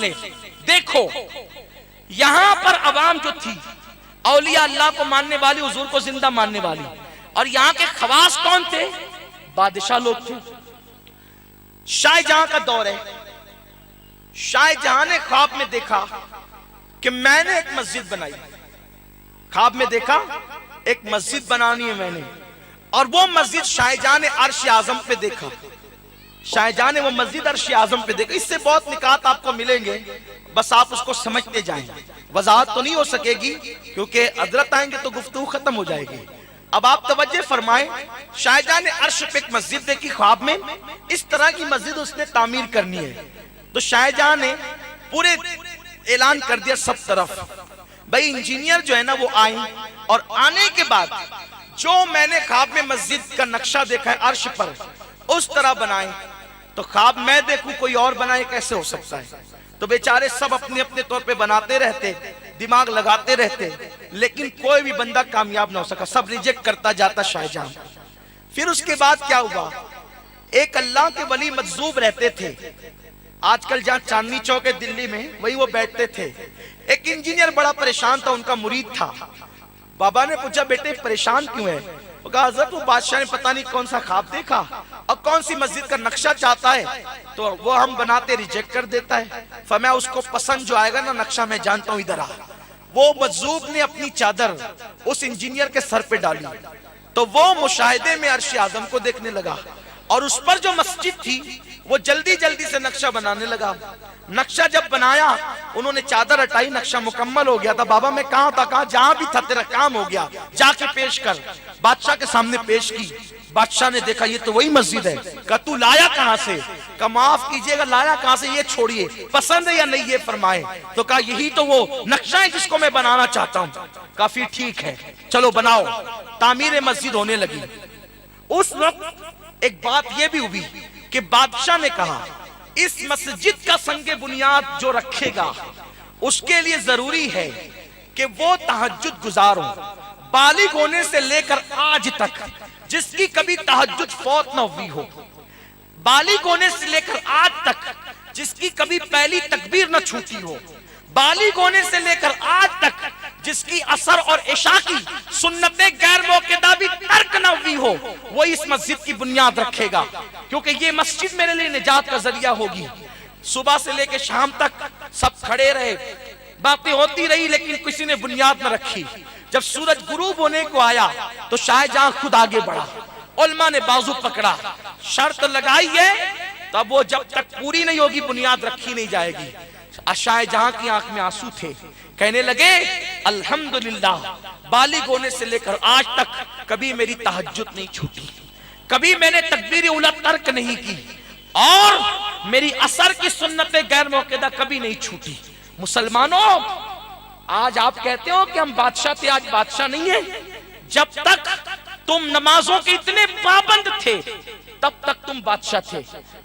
لیں. دیکھو یہاں پر عوام جو تھی اولیاء اللہ کو ماننے والی, حضور کو زندہ ماننے والی, اور یہاں کے خواص کون تھے؟ بادشاہ لوگ تھے. شاہ جہاں کا دور ہے. شاہ جہاں نے خواب میں دیکھا کہ میں نے ایک مسجد بنائی. خواب میں دیکھا ایک مسجد بنانی ہے میں نے, اور وہ مسجد شاہ جہاں نے عرش اعظم پہ دیکھا. شاہ جہاں نے وہ مسجد عرش اعظم پہ دیکھا. اس سے بہت نکات آپ کو ملیں گے, بس آپ اس کو سمجھتے جائیں. وضاحت تو نہیں ہو سکے گی کیونکہ حضرت آئیں گے تو گفتگو ختم ہو جائے گی. اب آپ توجہ فرمائیں. شاہ جہاں نے عرش پہ ایک مسجد دیکھی خواب میں, اس طرح کی مسجد اس نے تعمیر کرنی ہے. تو شاہ جہاں نے پورے اعلان کر دیا سب طرف, بھئی انجینئر جو ہے نا وہ آئیں, اور آنے کے بعد جو میں نے خواب میں مسجد کا نقشہ دیکھا ہے عرش پر اس طرح بنائیں. تو خواب میں دیکھوں کوئی اور بنائے کیسے ہو سکتا ہے؟ تو بیچارے سب اپنے اپنے طور پہ بناتے رہتے, دماغ لگاتے رہتے, لیکن کوئی بھی بندہ کامیاب نہ ہو سکا, سب ریجیکٹ کرتا جاتا شاہ جہاں. پھر اس کے بعد کیا ہوا؟ ایک اللہ کے ولی مجذوب رہتے تھے, آج کل جہاں چاندنی چوک ہے دلی میں وہی وہ بیٹھتے تھے. ایک انجینئر بڑا پریشان تھا, ان کا مرید تھا. بابا نے پوچھا بیٹے پریشان کیوں ہے؟ وہ کہا حضرت وہ بادشاہ نے پتہ نہیں کون سا خواب دیکھا اور کون سی مسجد کا نقشہ چاہتا ہے, تو وہ ہم بناتے ریجیکٹ کر دیتا ہے. فرمایا اس کو پسند جو آئے گا نا نقشہ میں جانتا ہوں, ادھر آ. وہ مجذوب نے اپنی چادر اس انجینئر کے سر پہ ڈالی, تو وہ مشاہدے میں عرش اعظم کو دیکھنے لگا, اور اس پر جو مسجد تھی وہ جلدی جلدی سے نقشہ بنانے لگا. نقشہ جب بنایا انہوں نے چادر ہٹائی, نقشہ مکمل ہو گیا تھا. بابا میں کہاں تھا؟ کہاں جہاں بھی تھا تیرا کام ہو گیا, جا کے پیش کر. بادشاہ کے سامنے پیش کی. بادشاہ نے دیکھا یہ تو وہی مسجد ہے. کہا تو لایا کہاں سے؟ کہا معاف کیجئے گا لایا کہاں سے, یہ چھوڑیے, پسند ہے یا نہیں یہ فرمائے. تو کہا یہی تو وہ نقشہ ہے جس کو میں بنانا چاہتا ہوں. کہا پھر ٹھیک ہے چلو بناؤ. تعمیر مسجد ہونے لگی. اس وقت ایک بات یہ بھی ہوئی کہ بادشاہ نے کہا اس مسجد کا سنگ بنیاد جو رکھے گا اس کے لیے ضروری ہے کہ وہ تہجد گزار ہو. بالغ ہونے سے لے کر آج تک جس کی کبھی تہجد فوت نہ ہوئی ہو, بالغ ہونے سے لے کر آج تک جس کی کبھی پہلی تکبیر نہ چھوٹی ہو, بالغ ہونے سے لے کر آج تک جس کی عصر اور عشاء کی سنتیں غیر موقعہ بھی ترک نہ ہوئی ہو, وہ اس مسجد کی بنیاد رکھے گا. کیونکہ یہ مسجد میرے لیے نجات کا ذریعہ ہوگی. صبح سے لے کے شام تک سب کھڑے رہے, باتیں ہوتی رہی, لیکن کسی نے بنیاد نہ رکھی. جب سورج غروب ہونے کو آیا تو شاہ جہاں خود آگے بڑھا, علماء نے بازو پکڑا, شرط لگائی ہے تب وہ جب تک پوری نہیں ہوگی بنیاد رکھی نہیں جائے گی. شاہ جہاں کی آنکھ میں آنسو تھے, کہنے لگے الحمدللہ بالغ ہونے سے لے کر آج تک کبھی میری تہجد نہیں چھوٹی, کبھی میں نے تکبیر اولیٰ ترک نہیں کی, اور میری عصر کی سنتیں غیر موقعہ کبھی نہیں چھوٹی. مسلمانوں آج آپ کہتے ہو کہ ہم بادشاہ تھے, آج بادشاہ نہیں ہے. جب تک تم نمازوں کے اتنے پابند تھے تب تک تم بادشاہ تھے.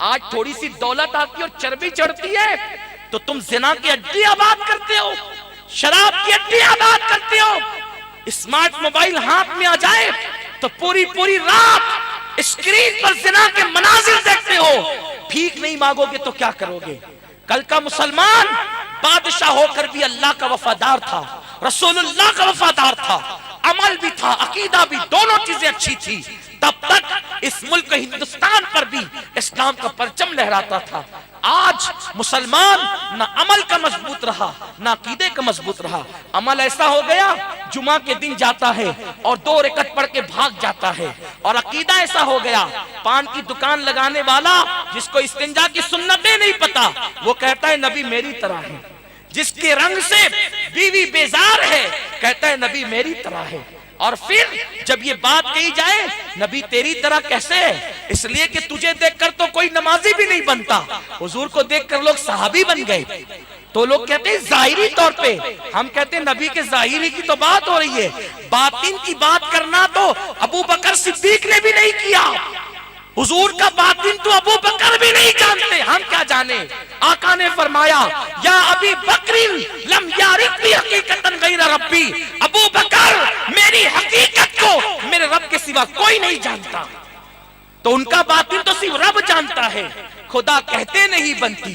آج تھوڑی سی دولت آتی اور چربی چڑھتی ہے تو تم زنا کی اڈی آباد کرتے ہو, شراب کی اڈی آباد کرتے ہو. اسمارٹ موبائل ہاتھ میں آ جائے تو پوری پوری رات اسکرین پر زنا کے مناظر دیکھتے ہو. بھیک نہیں مانگو گے تو کیا کرو گے؟ کل کا مسلمان بادشاہ ہو کر بھی اللہ کا وفادار تھا, رسول اللہ کا وفادار تھا, عمل بھی تھا, عقیدہ بھی, دونوں چیزیں اچھی تھی. تب تک اس ملک ہندوستان پر بھی اسلام کا پرچم لہراتا تھا. آج مسلمان نہ عمل کا مضبوط رہا نہ عقیدے کا مضبوط رہا. عمل ایسا ہو گیا جمعہ کے دن جاتا ہے اور 2 رکعت پڑھ کے بھاگ جاتا ہے, اور عقیدہ ایسا ہو گیا پان کی دکان لگانے والا جس کو استنجا کی سنتیں نہیں پتا وہ کہتا ہے نبی میری طرح ہے, جس کے رنگ سے بیوی بیزار ہے کہتا ہے نبی میری طرح ہے. اور پھر جب یہ بات کہی جائے نبی تیری طرح کیسے ہے؟ اس لیے کہ تجھے دیکھ کر تو کوئی نمازی بھی نہیں بنتا, حضور کو دیکھ کر لوگ صحابی بن گئے. تو لوگ کہتے ہیں ظاہری طور پہ, ہم کہتے ہیں نبی کے ظاہری کی تو بات ہو رہی ہے, باطن کی بات کرنا تو ابو بکر صدیق نے بھی نہیں کیا. حضور کا باطن تو ابو بکر بھی نہیں جانتے, ہم کیا جانے. آقا نے فرمایا یا ابی بکر لم یعرف بی حقیقتا غیر ربی, ابو بکر میری حقیقت کو میرے رب کے سوا کوئی نہیں جانتا. تو ان کا باطن تو صرف رب جانتا ہے, خدا کہتے نہیں بنتی.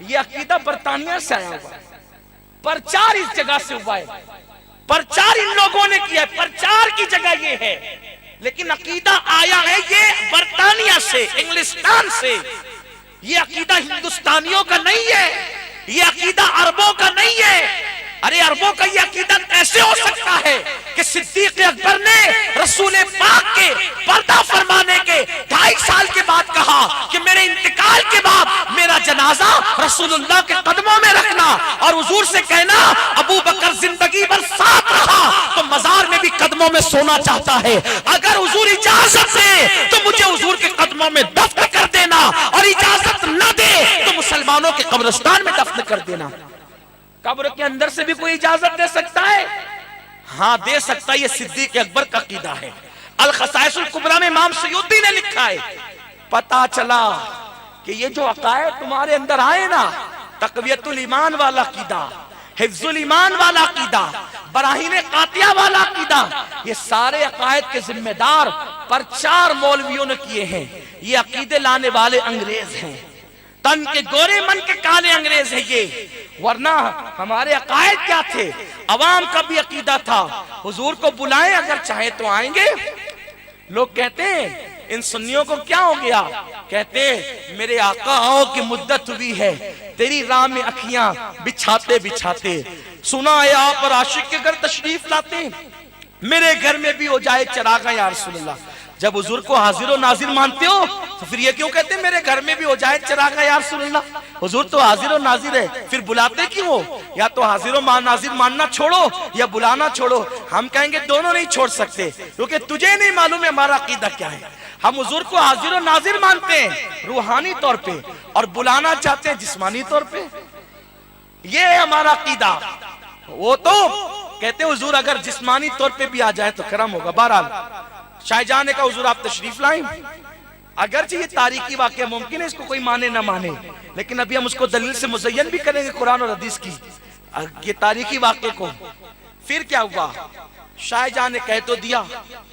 یہ عقیدہ برطانیہ سے آیا ہوا ہے، پرچار اس جگہ سے ہوا ہے، پرچار ان لوگوں نے کیا ہے، پرچار کی جگہ یہ ہے، لیکن عقیدہ آیا ہے یہ برطانیہ سے، انگلستان سے۔ یہ عقیدہ ہندوستانیوں کا نہیں ہے، یہ عقیدہ عربوں کا نہیں ہے۔ ارے عربوں کا یہ عقیدہ کیسے ہو سکتا ہے کہ صدیق اکبر نے رسول پاک کے پردہ فرمانے کے 2.5 سال کے بعد کہا کہ میرے انتقال کے بعد میرا جنازہ رسول اللہ کے قدموں میں رکھنا، اور حضور سے کہنا ابو بکر زندگی بھر ساتھ رہا تو مزار میں بھی قدموں میں سونا چاہتا ہے، اگر حضور اجازت دے تو مجھے حضور کے قدموں میں دفن کر دینا، اور اجازت نہ دے تو مسلمانوں کے قبرستان میں دفن کر دینا۔ قبر کے اندر سے بھی کوئی اجازت دے سکتا ہے؟ ہاں دے سکتا ہے، یہ صدیق اکبر کا عقیدہ ہے۔ الخصائص الکبریٰ میں امام سیوطی نے لکھا ہے، پتا چلا کہ یہ جو عقائد تمہارے اندر آئے نا، تقویت الایمان والا عقیدہ، حفظ الایمان والا عقیدہ، براہین قاطعہ والا عقیدہ، یہ سارے عقائد کے ذمہ دار پرچار مولویوں نے کیے ہیں۔ یہ عقیدے لانے والے انگریز ہیں، تن کے گورے من کے کالے انگریز ہیں یہ، ورنہ ہمارے عقائد کیا تھے؟ عوام کا بھی عقیدہ تھا، حضور کو بلائیں اگر چاہیں تو آئیں گے۔ لوگ کہتے ہیں ان سنیوں کو کیا ہو گیا؟ کہتے ہیں میرے آقا آؤ کی مدت ہوئی ہے، تیری راہ میں اکھیاں بچھاتے بچھاتے، سنا ہے آپ اور عاشق کے گھر تشریف لاتے، میرے گھر میں بھی ہو جائے چراغاں یا رسول اللہ۔ جب حضور کو حاضر و ناظر مانتے ہو تو پھر یہ کیوں کہتے ہیں میرے گھر میں بھی ہو جائے چراغاں یا رسول اللہ؟ حضور تو حاضر و ناظر ہے، پھر بلاتے کیوں ہو؟ یا تو حاضر و ناظر ماننا چھوڑو یا بلانا چھوڑو۔ ہم کہیں گے دونوں نہیں چھوڑ سکتے، کیونکہ تجھے نہیں معلوم ہے ہمارا عقیدہ کیا ہے۔ ہم حضور کو حاضر و ناظر مانتے ہیں روحانی طور پہ، اور بلانا چاہتے ہیں جسمانی طور پہ۔ یہ ہے ہمارا عقیدہ۔ وہ تو کہتے ہیں حضور اگر جسمانی طور پہ بھی آ جائے تو کرم ہوگا۔ بہرحال شاہ جہاں نے کہا حضور آپ تشریف لائیں، اگرچہ یہ تاریخی واقعہ ممکن ہے اس کو کوئی مانے نہ مانے، لیکن ابھی ہم اس کو دلیل سے مزین بھی کریں گے قرآن اور حدیث کی، یہ تاریخی واقعے کو۔ پھر کیا ہوا؟ شاہ جہاں نے کہہ تو دیا،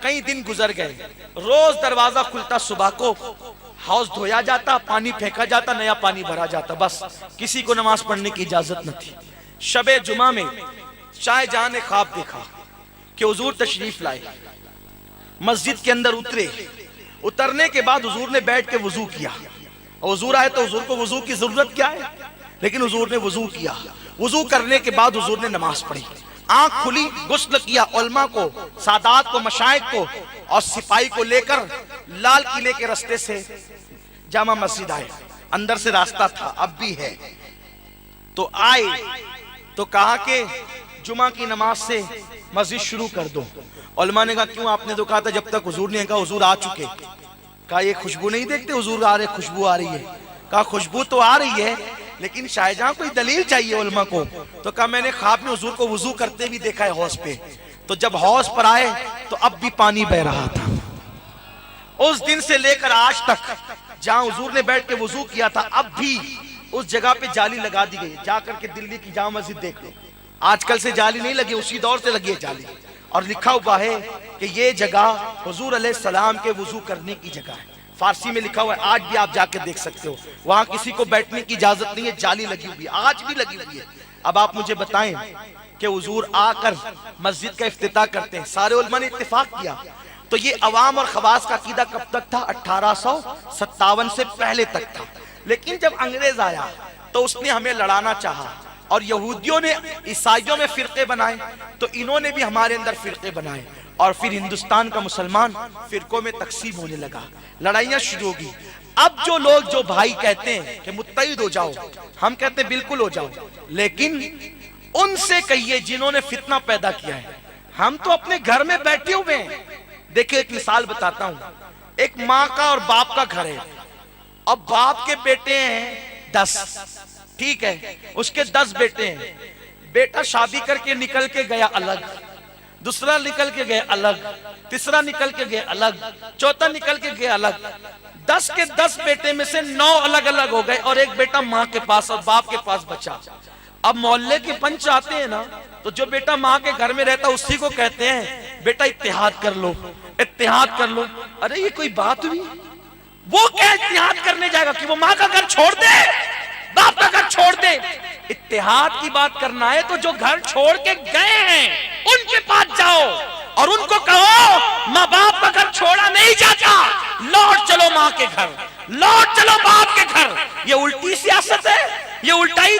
کئی دن گزر گئے، روز دروازہ کھلتا، صبح کو حوض دھویا جاتا، پانی پھینکا جاتا، نیا پانی بھرا جاتا، بس کسی کو نماز پڑھنے کی اجازت نہ تھی۔ شب جمعہ میں شاہ جہاں نے خواب دیکھا کہ حضور تشریف لائے، مسجد کے اندر اترے، اترنے کے بعد حضور نے بیٹھ کے وضو کیا، اور حضور آئے تو حضور کو وضو کی ضرورت کیا ہے، لیکن حضور نے وضو کیا، وضو کرنے کے بعد حضور نے نماز پڑھی، آنکھ کھلی، غسل کیا، علماء کو، سادات کو، مشائخ کو اور سپاہی کو لے کر لال قلعے کے راستے سے جامع مسجد آئے، اندر سے راستہ تھا، اب بھی ہے، تو آئے تو کہا کہ جمعہ کی نماز سے مسجد شروع کر دو۔ علماء نے کہا کیوں؟ آپ نے تو کہا تھا جب تک حضور نے کہا حضور آ چکے۔ کہا یہ خوشبو نہیں دیکھتے حضور آ رہے، خوشبو آ رہی ہے۔ کہا خوشبو تو آ رہی ہے لیکن شاہ جہاں کوئی دلیل چاہیے علماء کو۔ تو کہا میں نے خواب میں حضور کو وضو کرتے بھی دیکھا ہے حوض پہ، تو جب حوض پر آئے تو اب بھی پانی بہ رہا تھا۔ اس دن سے لے کر آج تک جہاں حضور نے بیٹھ کے وضو کیا تھا اب بھی اس جگہ پہ جالی لگا دی گئی۔ جا کر کے دلی کی جامع مسجد دیکھ لو، آج کل سے جالی نہیں لگی، اسی دور سے لگی ہے جالی، اور لکھا ہوا ہے کہ یہ جگہ حضور علیہ السلام کے وضو کرنے کی جگہ ہے۔ فارسی میں لکھا ہوا ہے، آج بھی آپ جا کے دیکھ سکتے ہو، وہاں کسی کو بیٹھنے کی اجازت نہیں ہے، جالی لگی ہوئی ہے، آج بھی لگی ہوئی ہے۔ اب آپ مجھے بتائیں کہ حضور آ کر مسجد کا افتتاح کرتے ہیں، سارے علماء نے اتفاق کیا، تو یہ عوام اور خواص کا عقیدہ کب تک تھا؟ 1857 سے پہلے تک تھا، لیکن جب انگریز آیا تو اس نے ہمیں لڑانا چاہا، اور یہودیوں نے عیسائیوں میں فرقے بنائے، تو انہوں نے بھی ہمارے اندر فرقے بنائے، اور پھر ہندوستان کا مسلمان فرقوں میں تقسیم ہونے لگا، لڑائیاں شروع ہو گئی۔ اب جو لوگ جو بھائی کہتے ہیں کہ متحد ہو جاؤ، ہم کہتے ہیں بالکل ہو جاؤ، لیکن ان سے کہیے جنہوں نے فتنہ پیدا کیا ہے، ہم تو اپنے گھر میں بیٹھے ہوئے ہیں۔ دیکھیں ایک مثال بتاتا ہوں، ایک ماں کا اور باپ کا گھر ہے، اب باپ کے بیٹے ہیں 10، ٹھیک ہے، اس کے 10 بیٹے ہیں، بیٹا شادی کر کے نکل کے گیا الگ، دوسرا نکل کے گیا الگ، تیسرا نکل کے گیا الگ، چوتھا نکل کے گیا الگ، 10 کے 10 بیٹے میں سے 9 الگ الگ ہو گئے، اور ایک بیٹا ماں کے پاس اور باپ کے پاس بچا۔ اب محلے کے پنچ آتے ہیں نا، تو جو بیٹا ماں کے گھر میں رہتا اسی کو کہتے ہیں بیٹا اتحاد کر لو، اتحاد کر لو۔ ارے یہ کوئی بات ہوئی؟ وہ کیا اتحاد کرنے جائے گا کہ وہ ماں کا گھر چھوڑ دے، باپ کا گھر چھوڑ چھوڑ دیں. اتحاد کی بات کرنا ہے تو جو گھر چھوڑ کے گئے ہیں ان کے پاس جاؤ اور ان کو کہو ماں باپ کا گھر چھوڑا نہیں جاتا, لوٹ چلو ماں کے گھر, لوٹ چلو باپ کے گھر. یہ الٹی سیاست ہے, یہ الٹائی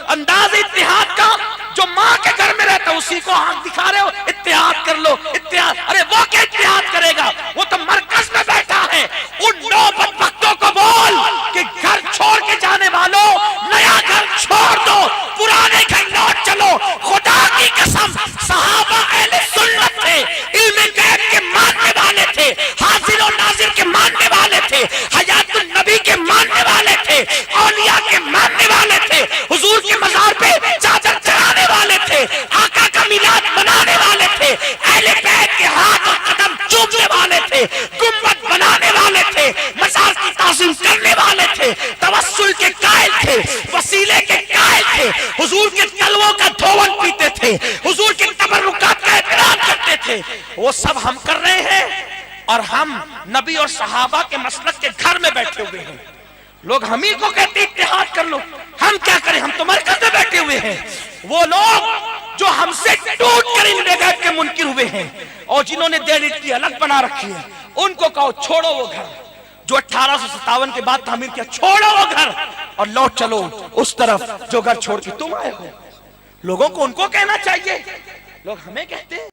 انداز اتحاد کا. جو ماں کے گھر میں رہتا اسی کو ہاتھ دکھا رہے ہو اتحاد کر لو اتحاد. ارے وہ کیا اتحاد کرے گا, وہ تو مرکز میں بیٹھا ہے. ان نو بدبختوں کو بول کہ گھر چھوڑ کے جانے والوں نیا گھر چھوڑ دو, پرانے گھر لوٹ چلو. خدا کی قسم صحابہ اہل سنت تھے, علم غیب کے ماننے والے تھے, حاضر و ناظر کے ماننے والے تھے, حیات النبی کے ماننے والے تھے, اولیاء کے ماننے والے تھے, حضور کے مزار پہ چادر چڑھانے والے تھے, آقا کا میلاد منانے والے تھے, اہل بیت کے ہاتھ اور قدم چومنے والے تھے, گنبد بنانے والے تھے, مزار کی تعظیم کرنے والے تھے, توسل کے قائل تھے, وسیلے کے قائل تھے, حضور کے تلووں کا دھول پیتے تھے, حضور کے تبرکات کا احترام کرتے تھے. وہ سب ہم کر رہے ہیں اور ہم نبی اور صحابہ کے مسلک کے گھر میں بیٹھے ہوئے ہیں. لوگ ہم ہی کو کہتے اتحاد کر لو, ہم کیا کریں, ہم تو مرکز میں بیٹھے ہوئے ہیں. وہ لوگ جو ہم سے ٹوٹ کر علم غیب کے منکر ہوئے ہیں اور جنہوں نے دل کی الگ بنا رکھی ہے, ان کو کہو چھوڑو وہ گھر جو 1857 کے بعد تعمیر کیا, چھوڑو وہ گھر اور لوٹ چلو اس طرف جو گھر چھوڑ کے تم آئے ہو. لوگوں کو ان کو کہنا چاہیے, لوگ ہمیں کہتے ہیں.